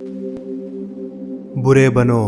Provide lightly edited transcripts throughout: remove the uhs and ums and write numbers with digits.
बुरे बनो,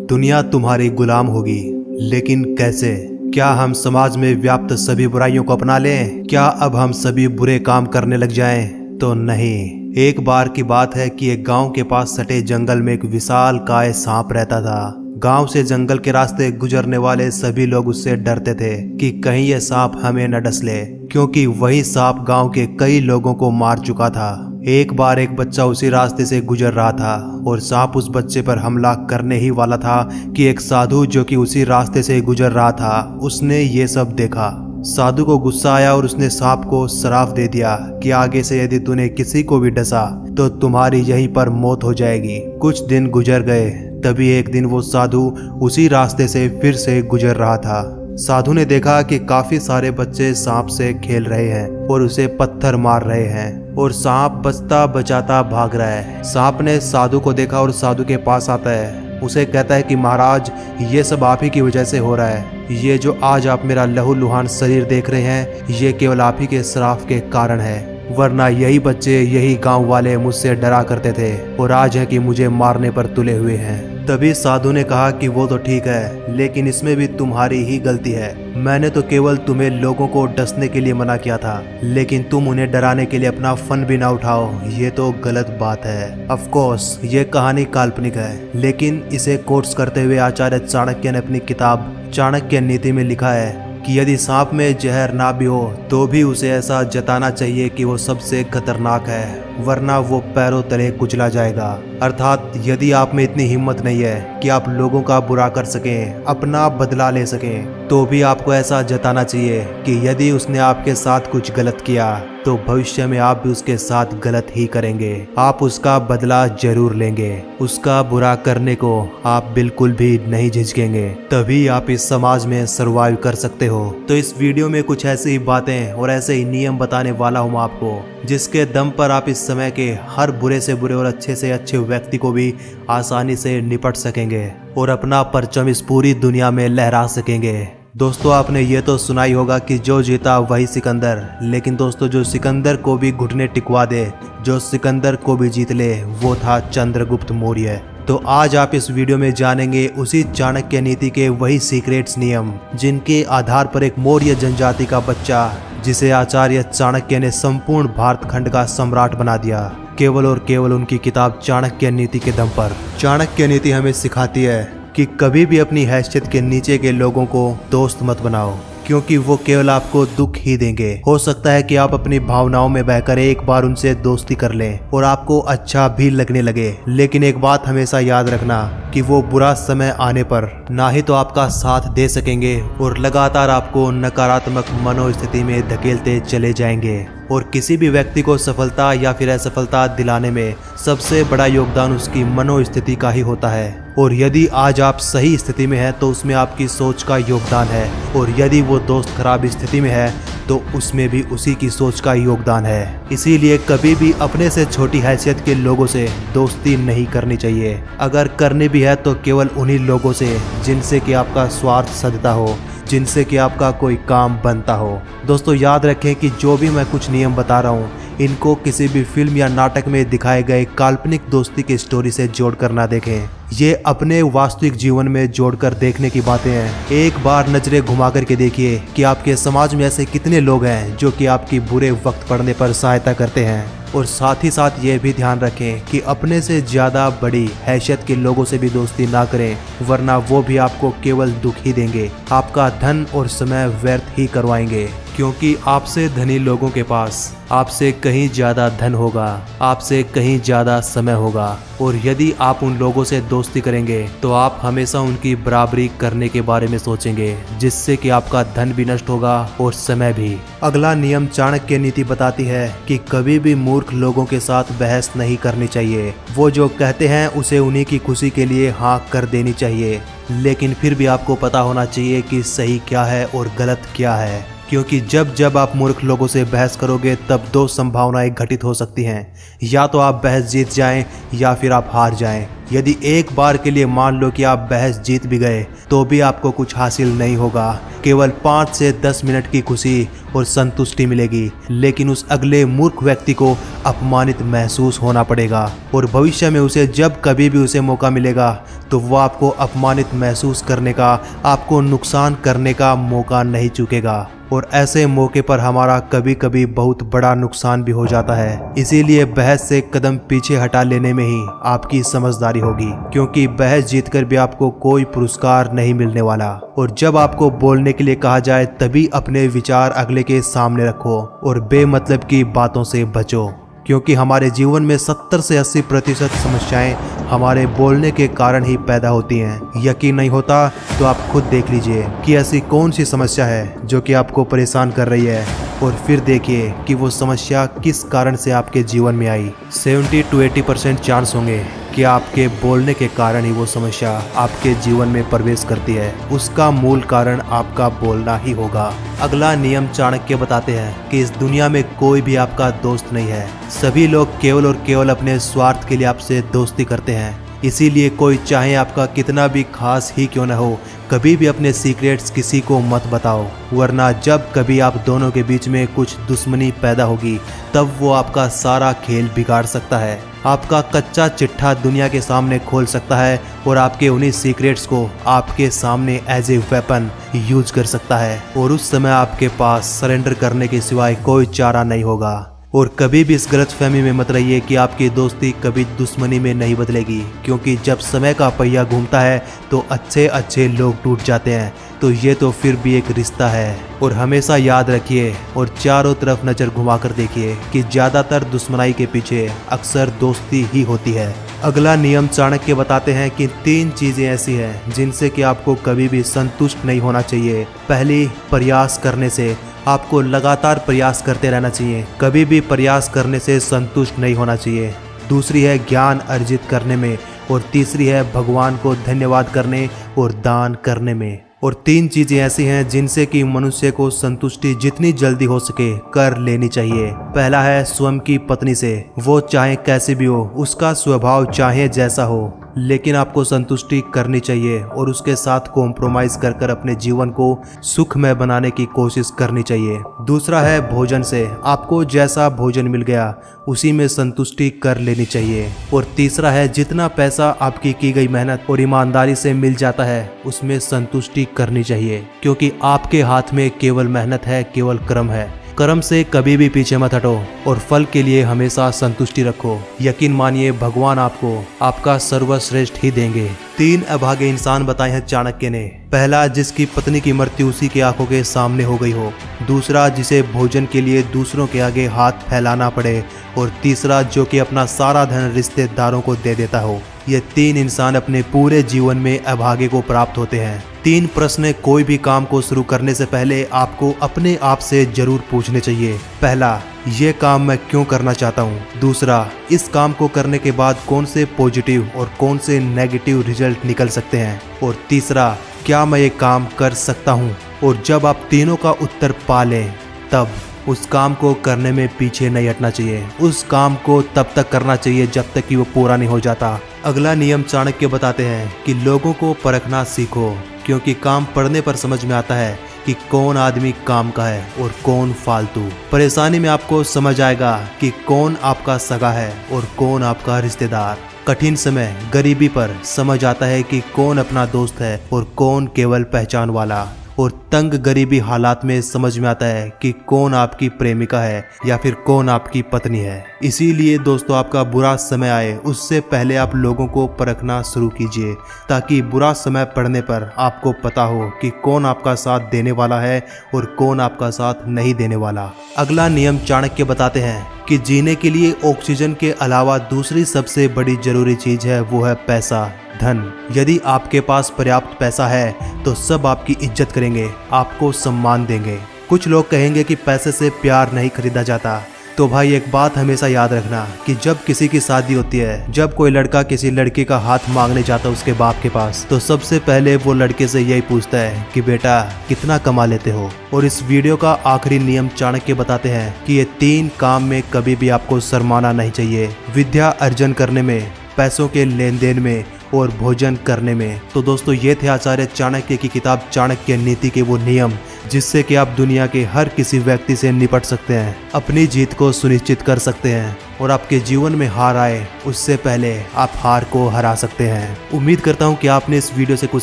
दुनिया तुम्हारी गुलाम होगी। लेकिन कैसे? क्या हम समाज में व्याप्त सभी बुराइयों को अपना लें? क्या अब हम सभी बुरे काम करने लग जाएं? तो नहीं। एक बार की बात है कि एक गांव के पास सटे जंगल में एक विशाल काय सांप रहता था। गांव से जंगल के रास्ते गुजरने वाले सभी लोग उससे डरते थे कि कहीं यह सांप हमें न डस ले, क्योंकि वही सांप गांव के कई लोगों को मार चुका था। एक बार एक बच्चा उसी रास्ते से गुजर रहा था और सांप उस बच्चे पर हमला करने ही वाला था कि एक साधु जो कि उसी रास्ते से गुजर रहा था, उसने ये सब देखा। साधु को गुस्सा आया और उसने सांप को श्राप दे दिया कि आगे से यदि तूने किसी को भी डसा तो तुम्हारी यहीं पर मौत हो जाएगी। कुछ दिन गुजर गए, तभी एक दिन वो साधु उसी रास्ते से फिर से गुजर रहा था। साधु ने देखा कि काफी सारे बच्चे सांप से खेल रहे हैं और उसे पत्थर मार रहे हैं और सांप बचता बचाता भाग रहा है। सांप ने साधु को देखा और साधु के पास आता है। उसे कहता है कि महाराज, ये सब आप ही की वजह से हो रहा है। ये जो आज आप मेरा लहूलुहान शरीर देख रहे हैं, ये केवल आप ही के श्राप के कारण है। वरना यही बच्चे, यही गांव वाले मुझसे डरा करते थे और आज है कि मुझे मारने पर तुले हुए हैं। तभी साधु ने कहा कि वो तो ठीक है, लेकिन इसमें भी तुम्हारी ही गलती है। मैंने तो केवल तुम्हें लोगों को डसने के लिए मना किया था, लेकिन तुम उन्हें डराने के लिए अपना फन भी ना उठाओ, ये तो गलत बात है। ऑफ कोर्स ये कहानी काल्पनिक है, लेकिन इसे कोट्स करते हुए आचार्य चाणक्य ने अपनी किताब चाणक्य नीति में लिखा है कि यदि सांप में जहर ना भी हो तो भी उसे ऐसा जताना चाहिए कि वो सबसे खतरनाक है, वरना वो पैरों तले कुचला जाएगा। अर्थात यदि आप में इतनी हिम्मत नहीं है कि आप लोगों का बुरा कर सकें, अपना बदला ले सकें, तो भी आपको ऐसा जताना चाहिए कि यदि उसने आपके साथ कुछ गलत किया तो भविष्य में आप भी उसके साथ गलत ही करेंगे। आप उसका बदला जरूर लेंगे। उसका बुरा करने को आप बिल्कुल भी नहीं झिझकेंगे। तभी आप इस समाज में सर्वाइव कर सकते हो। तो इस वीडियो में कुछ ऐसी ही बातें और ऐसे ही नियम बताने वाला हूँ आपको, जिसके दम पर आप इस समय के हर बुरे से बुरे और अच्छे से अच्छे व्यक्ति को भी आसानी से निपट सकेंगे और अपना परचम इस पूरी दुनिया में लहरा सकेंगे। दोस्तों, आपने ये तो सुना ही होगा कि जो जीता वही सिकंदर, लेकिन दोस्तों जो सिकंदर को भी घुटने टिकवा दे, जो सिकंदर को भी जीत ले, वो था चंद्रगुप्त मौर्य। तो आज आप इस वीडियो में जानेंगे उसी चाणक्य नीति के वही सीक्रेट्स नियम, जिनके आधार पर एक मौर्य जनजाति का बच्चा, जिसे आचार्य चाणक्य ने संपूर्ण भारतखंड का सम्राट बना दिया, केवल और केवल उनकी किताब चाणक्य नीति के दम पर। चाणक्य नीति हमें सिखाती है कि कभी भी अपनी हैसियत के नीचे के लोगों को दोस्त मत बनाओ, क्योंकि वो केवल आपको दुख ही देंगे। हो सकता है कि आप अपनी भावनाओं में बहकर एक बार उनसे दोस्ती कर लें और आपको अच्छा भी लगने लगे, लेकिन एक बात हमेशा याद रखना कि वो बुरा समय आने पर ना ही तो आपका साथ दे सकेंगे और लगातार आपको नकारात्मक मनोस्थिति में धकेलते चले जाएंगे। और किसी भी व्यक्ति को सफलता या फिर असफलता दिलाने में सबसे बड़ा योगदान उसकी मनोस्थिति का ही होता है। और यदि आज आप सही स्थिति में हैं तो उसमें आपकी सोच का योगदान है, और यदि वो दोस्त खराब स्थिति में है तो उसमें भी उसी की सोच का योगदान है। इसीलिए कभी भी अपने से छोटी हैसियत के लोगों से दोस्ती नहीं करनी चाहिए। अगर करनी भी है तो केवल उन्हीं लोगों से जिनसे कि आपका स्वार्थ सधता हो, जिनसे कि आपका कोई काम बनता हो। दोस्तों याद रखें कि जो भी मैं कुछ नियम बता रहा हूँ, इनको किसी भी फिल्म या नाटक में दिखाए गए काल्पनिक दोस्ती की स्टोरी से जोड़कर ना देखें। ये अपने वास्तविक जीवन में जोड़कर देखने की बातें हैं। एक बार नजरें घुमा करके देखिए कि आपके समाज में ऐसे कितने लोग हैं जो कि आपकी बुरे वक्त पड़ने पर सहायता करते हैं। और साथ ही साथ ये भी ध्यान रखें कि अपने से ज़्यादा बड़ी हैसियत के लोगों से भी दोस्ती ना करें, वरना वो भी आपको केवल दुख ही देंगे, आपका धन और समय व्यर्थ ही करवाएंगे। क्योंकि आपसे धनी लोगों के पास आपसे कहीं ज़्यादा धन होगा, आपसे कहीं ज़्यादा समय होगा, और यदि आप उन लोगों से दोस्ती करेंगे तो आप हमेशा उनकी बराबरी करने के बारे में सोचेंगे, जिससे कि आपका धन भी नष्ट होगा और समय भी। अगला नियम चाणक्य नीति बताती है कि कभी भी मूर्ख लोगों के साथ बहस नहीं करनी चाहिए। वो जो कहते हैं उसे उन्हीं की खुशी के लिए हाँ कर देनी चाहिए, लेकिन फिर भी आपको पता होना चाहिए कि सही क्या है और गलत क्या है। क्योंकि जब जब आप मूर्ख लोगों से बहस करोगे तब दो संभावनाएं घटित हो सकती हैं, या तो आप बहस जीत जाएं या फिर आप हार जाएं। यदि एक बार के लिए मान लो कि आप बहस जीत भी गए तो भी आपको कुछ हासिल नहीं होगा। केवल 5 से 10 मिनट की खुशी और संतुष्टि मिलेगी, लेकिन उस अगले मूर्ख व्यक्ति को अपमानित महसूस होना पड़ेगा और भविष्य में उसे जब कभी भी उसे मौका मिलेगा तो वो आपको अपमानित महसूस करने का, आपको नुकसान करने का मौका नहीं चूकेगा। और ऐसे मौके पर हमारा कभी कभी बहुत बड़ा नुकसान भी हो जाता है। इसीलिए बहस से कदम पीछे हटा लेने में ही आपकी समझदारी होगी, क्योंकि बहस जीतकर भी आपको कोई पुरस्कार नहीं मिलने वाला। और जब आपको बोलने के लिए कहा जाए तभी अपने विचार अगले के सामने रखो और बेमतलब की बातों से बचो, क्योंकि हमारे जीवन में 70 से 80% समस्याएं हमारे बोलने के कारण ही पैदा होती हैं। यकीन नहीं होता तो आप खुद देख लीजिए कि ऐसी कौन सी समस्या है जो कि आपको परेशान कर रही है, और फिर देखिए कि वो समस्या किस कारण से आपके जीवन में आई। 70 to 80% चांस होंगे कि आपके बोलने के कारण ही वो समस्या आपके जीवन में प्रवेश करती है। उसका मूल कारण आपका बोलना ही होगा। अगला नियम चाणक्य बताते हैं कि इस दुनिया में कोई भी आपका दोस्त नहीं है। सभी लोग केवल और केवल अपने स्वार्थ के लिए आपसे दोस्ती करते हैं। इसीलिए कोई चाहे आपका कितना भी खास ही क्यों न हो, कभी भी अपने सीक्रेट्स किसी को मत बताओ, वरना जब कभी आप दोनों के बीच में कुछ दुश्मनी पैदा होगी तब वो आपका सारा खेल बिगाड़ सकता है। आपका कच्चा चिट्ठा दुनिया के सामने खोल सकता है और आपके उन्हीं सीक्रेट्स को आपके सामने एज ए वेपन यूज कर सकता है, और उस समय आपके पास सरेंडर करने के सिवाय कोई चारा नहीं होगा। और कभी भी इस गलतफहमी में मत रहिए कि आपकी दोस्ती कभी दुश्मनी में नहीं बदलेगी, क्योंकि जब समय का पहिया घूमता है तो अच्छे अच्छे लोग टूट जाते हैं, तो ये तो फिर भी एक रिश्ता है। और हमेशा याद रखिए और चारों तरफ नज़र घुमाकर देखिए कि ज़्यादातर दुश्मनाई के पीछे अक्सर दोस्ती ही होती है। अगला नियम चाणक्य बताते हैं कि 3 चीज़ें ऐसी हैं जिनसे कि आपको कभी भी संतुष्ट नहीं होना चाहिए। पहली, प्रयास करने से। आपको लगातार प्रयास करते रहना चाहिए, कभी भी प्रयास करने से संतुष्ट नहीं होना चाहिए। दूसरी है ज्ञान अर्जित करने में, और तीसरी है भगवान को धन्यवाद करने और दान करने में। और 3 चीजें ऐसी हैं जिनसे कि मनुष्य को संतुष्टि जितनी जल्दी हो सके कर लेनी चाहिए। पहला है स्वयं की पत्नी से। वो चाहे कैसी भी हो, उसका स्वभाव चाहे जैसा हो, लेकिन आपको संतुष्टि करनी चाहिए और उसके साथ कॉम्प्रोमाइज कर कर अपने जीवन को सुखमय बनाने की कोशिश करनी चाहिए। दूसरा है भोजन से। आपको जैसा भोजन मिल गया उसी में संतुष्टि कर लेनी चाहिए। और तीसरा है जितना पैसा आपकी की गई मेहनत और ईमानदारी से मिल जाता है उसमें संतुष्टि करनी चाहिए, क्योंकि आपके हाथ में केवल मेहनत है, केवल कर्म है। कर्म से कभी भी पीछे मत हटो और फल के लिए हमेशा संतुष्टि रखो। यकीन मानिए भगवान आपको आपका सर्वश्रेष्ठ ही देंगे। 3 अभागे इंसान बताए हैं चाणक्य ने। पहला, जिसकी पत्नी की मृत्यु उसी की आंखों के सामने हो गई हो। दूसरा, जिसे भोजन के लिए दूसरों के आगे हाथ फैलाना पड़े। और तीसरा, जो कि अपना सारा धन रिश्तेदारों को दे देता हो। ये 3 इंसान अपने पूरे जीवन में अभागे को प्राप्त होते हैं। 3 प्रश्न कोई भी काम को शुरू करने से पहले आपको अपने आप से जरूर पूछने चाहिए। पहला, ये काम मैं क्यों करना चाहता हूँ। दूसरा, इस काम को करने के बाद कौन से पॉजिटिव और कौन से नेगेटिव रिजल्ट निकल सकते हैं। और तीसरा, क्या मैं ये काम कर सकता हूँ। और जब आप तीनों का उत्तर पा लें तब उस काम को करने में पीछे नहीं हटना चाहिए। उस काम को तब तक करना चाहिए जब तक कि वो पूरा नहीं हो जाता। अगला नियम चाणक्य बताते हैं कि लोगों को परखना सीखो, क्योंकि काम पढ़ने पर समझ में आता है कि कौन आदमी काम का है और कौन फालतू। परेशानी में आपको समझ आएगा कि कौन आपका सगा है और कौन आपका रिश्तेदार। कठिन समय, गरीबी पर समझ आता है कि कौन अपना दोस्त है और कौन केवल पहचान वाला। और तंग गरीबी हालात में समझ में आता है कि कौन आपकी प्रेमिका है या फिर कौन आपकी पत्नी है। इसीलिए दोस्तों, आपका बुरा समय आए उससे पहले आप लोगों को परखना शुरू कीजिए, ताकि बुरा समय पड़ने पर आपको पता हो कि कौन आपका साथ देने वाला है और कौन आपका साथ नहीं देने वाला। अगला नियम चाणक्य बताते हैं कि जीने के लिए ऑक्सीजन के अलावा दूसरी सबसे बड़ी जरूरी चीज है, वो है पैसा, धन। यदि आपके पास पर्याप्त पैसा है तो सब आपकी इज्जत करेंगे, आपको सम्मान देंगे। कुछ लोग कहेंगे कि पैसे से प्यार नहीं खरीदा जाता, तो भाई एक बात हमेशा याद रखना कि जब किसी की शादी होती है, जब कोई लड़का किसी लड़की का हाथ मांगने जाता है उसके बाप के पास, तो सबसे पहले वो लड़के से यही पूछता है कि बेटा कितना कमा लेते हो। और इस वीडियो का आखिरी नियम चाणक्य बताते हैं कि ये 3 काम में कभी भी आपको शर्माना नहीं चाहिए। विद्या अर्जन करने में, पैसों के लेन देन में और भोजन करने में। तो दोस्तों ये थे आचार्य चाणक्य की किताब चाणक्य नीति के वो नियम जिससे कि आप दुनिया के हर किसी व्यक्ति से निपट सकते हैं, अपनी जीत को सुनिश्चित कर सकते हैं और आपके जीवन में हार आए उससे पहले आप हार को हरा सकते हैं। उम्मीद करता हूँ कि आपने इस वीडियो से कुछ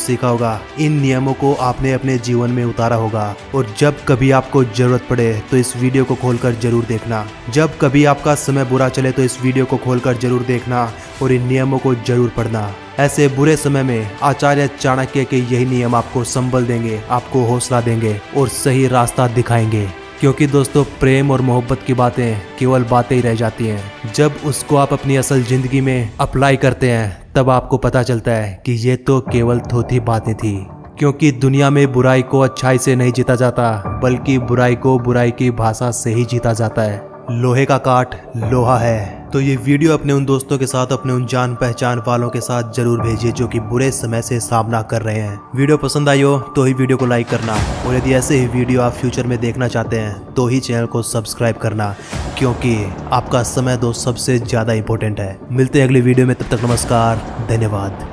सीखा होगा, इन नियमों को आपने अपने जीवन में उतारा होगा और जब कभी आपको जरूरत पड़े तो इस वीडियो को खोलकर जरूर देखना। जब कभी आपका समय बुरा चले तो इस वीडियो को खोलकर जरूर देखना और इन नियमों को जरूर पढ़ना। ऐसे बुरे समय में आचार्य चाणक्य के यही नियम आपको संबल देंगे, आपको हौसला देंगे और सही रास्ता दिखाएंगे। क्योंकि दोस्तों प्रेम और मोहब्बत की बातें केवल बातें ही रह जाती हैं, जब उसको आप अपनी असल जिंदगी में अप्लाई करते हैं तब आपको पता चलता है कि ये तो केवल थोथी बातें थी। क्योंकि दुनिया में बुराई को अच्छाई से नहीं जीता जाता, बल्कि बुराई को बुराई की भाषा से ही जीता जाता है। लोहे का काट लोहा है। तो ये वीडियो अपने उन दोस्तों के साथ, अपने उन जान पहचान वालों के साथ जरूर भेजिए जो कि बुरे समय से सामना कर रहे हैं। वीडियो पसंद आई हो तो ही वीडियो को लाइक करना और यदि ऐसे ही वीडियो आप फ्यूचर में देखना चाहते हैं तो ही चैनल को सब्सक्राइब करना, क्योंकि आपका समय दोस्त सबसे ज्यादा इंपॉर्टेंट है। मिलते हैं अगली वीडियो में, तब तक नमस्कार, धन्यवाद।